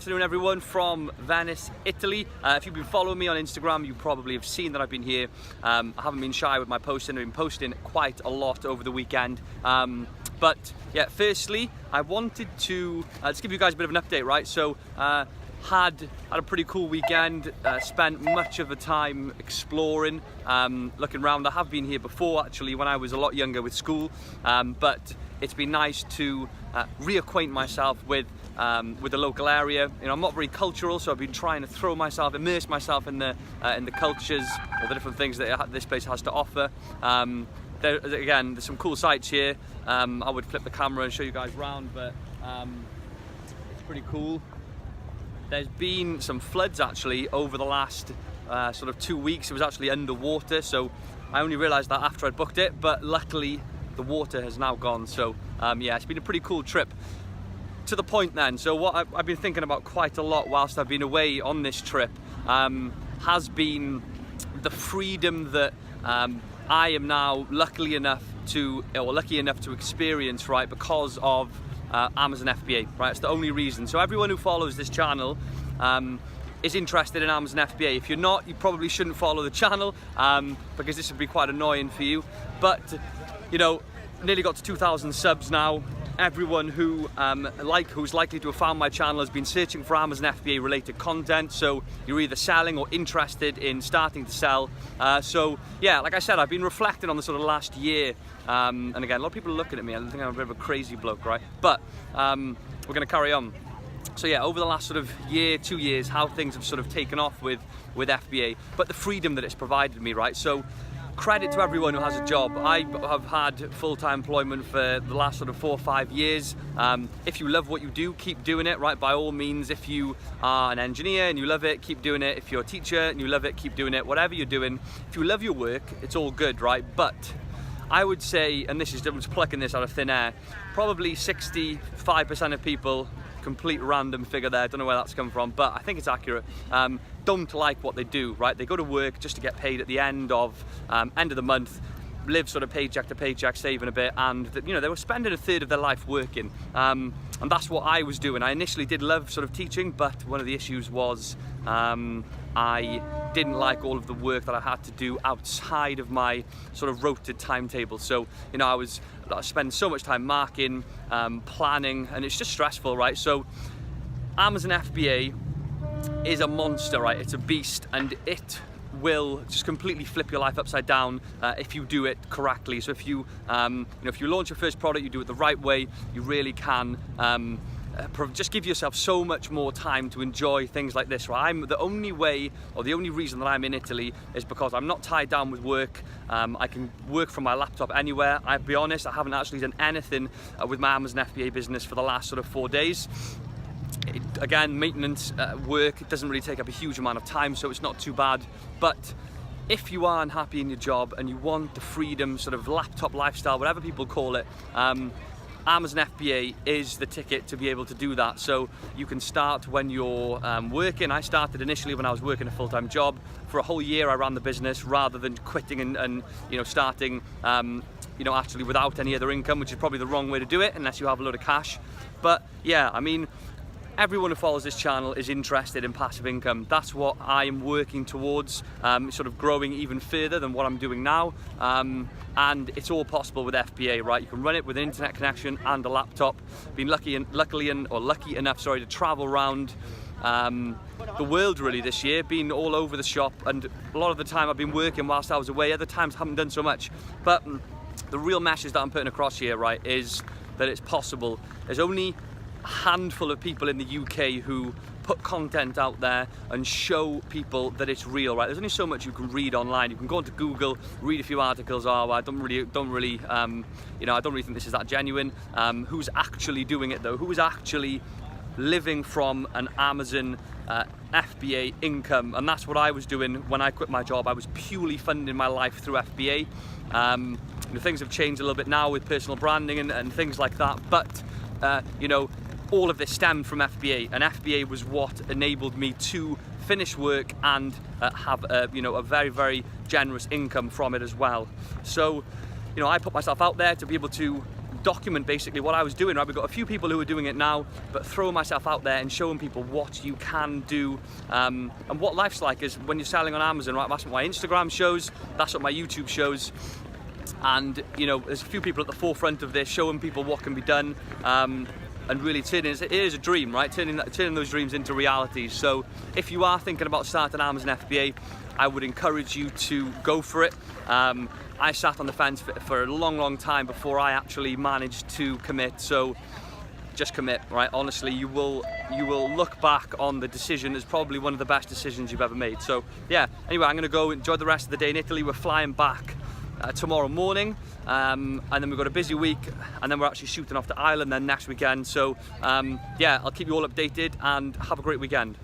afternoon everyone from Venice, Italy. If you've been following me on Instagram, you probably have seen that I've been here. I haven't been shy with my posting. I've been posting quite a lot over the weekend. But yeah, firstly, I wanted to just give you guys a bit of an update, right? So had a pretty cool weekend, spent much of the time exploring, looking around. I have been here before actually when I was a lot younger with school, but it's been nice to reacquaint myself with the local area. You know, I'm not very cultural, so I've been trying to immerse myself in the cultures or the different things that this place has to offer. Again, there's some cool sights here. I would flip the camera and show you guys around, but it's pretty cool. There's been some floods actually over the last sort of 2 weeks. It was actually underwater, so I only realised that after I'd booked it, but luckily the water has now gone. So yeah, it's been a pretty cool trip. To the point then, so what I've been thinking about quite a lot whilst I've been away on this trip has been the freedom that I am now lucky enough to experience, right, because of Amazon FBA, right? It's the only reason. So everyone who follows this channel is interested in Amazon FBA. If you're not, you probably shouldn't follow the channel because this would be quite annoying for you. But you know, nearly got to 2,000 subs now. Everyone who who's likely to have found my channel has been searching for Amazon FBA related content, so you're either selling or interested in starting to sell. So yeah, like I said, I've been reflecting on the sort of last year, and again, a lot of people are looking at me and think I'm a bit of a crazy bloke, right? But we're going to carry on. So yeah, over the last sort of year, 2 years, how things have sort of taken off with FBA, but the freedom that it's provided me, right? So credit to everyone who has a job. I have had full-time employment for the last sort of 4 or 5 years. If you love what you do, keep doing it, right? By all means, if you are an engineer and you love it, keep doing it. If you're a teacher and you love it, keep doing it. Whatever you're doing, if you love your work, it's all good, right? But I would say, and this is just plucking this out of thin air, probably 65% of people, complete random figure there, don't know where that's come from, but I think it's accurate, don't like what they do, right? They go to work just to get paid at the end of the month, live sort of paycheck to paycheck, saving a bit, and you know, they were spending a third of their life working, and that's what I was doing. I initially did love sort of teaching, but one of the issues was I didn't like all of the work that I had to do outside of my sort of rotated timetable. So you know, I spend so much time marking, planning, and it's just stressful, right? So Amazon FBA is a monster, right? It's a beast, and it will just completely flip your life upside down if you do it correctly. So if you if you launch your first product, you do it the right way, you really can just give yourself so much more time to enjoy things like this, right? The only reason that I'm in Italy is because I'm not tied down with work. I can work from my laptop anywhere. I'll be honest, I haven't actually done anything with my Amazon FBA business for the last sort of 4 days. Again, maintenance work, it doesn't really take up a huge amount of time, so it's not too bad. But if you are unhappy in your job and you want the freedom, sort of laptop lifestyle, whatever people call it, Amazon FBA is the ticket to be able to do that. So you can start when you're working. I started initially when I was working a full-time job. For a whole year I ran the business rather than quitting and you know, starting you know, actually without any other income, which is probably the wrong way to do it unless you have a load of cash. But yeah, I mean, everyone who follows this channel is interested in passive income. That's what I am working towards, sort of growing even further than what I'm doing now. And it's all possible with FBA, right? You can run it with an internet connection and a laptop. Been lucky enough, to travel around the world really this year, been all over the shop, and a lot of the time I've been working whilst I was away. Other times I haven't done so much. But the real message that I'm putting across here, right, is that it's possible. There's only a handful of people in the UK who put content out there and show people that it's real, right? There's only so much you can read online. You can go onto Google, read a few articles. Oh, I don't really, you know, I don't really think this is that genuine. Who's actually doing it though? Who is actually living from an Amazon FBA income? And that's what I was doing when I quit my job. I was purely funding my life through FBA. You know, things have changed a little bit now with personal branding and things like that, but you know, all of this stemmed from FBA, and FBA was what enabled me to finish work and have you know, a very, very generous income from it as well. So you know, I put myself out there to be able to document basically what I was doing, right? We've got a few people who are doing it now, but throwing myself out there and showing people what you can do and what life's like is when you're selling on Amazon, right? That's what my Instagram shows, that's what my YouTube shows. And you know, there's a few people at the forefront of this, showing people what can be done, and really it is a dream, right? Turning those dreams into reality. So if you are thinking about starting Amazon FBA, I would encourage you to go for it. I sat on the fence for a long time before I actually managed to commit. So just commit, right? Honestly, you will look back on the decision as probably one of the best decisions you've ever made. So yeah, anyway, I'm gonna go enjoy the rest of the day in Italy. We're flying back tomorrow morning, and then we've got a busy week, and then we're actually shooting off to Ireland then next weekend. So yeah, I'll keep you all updated and have a great weekend.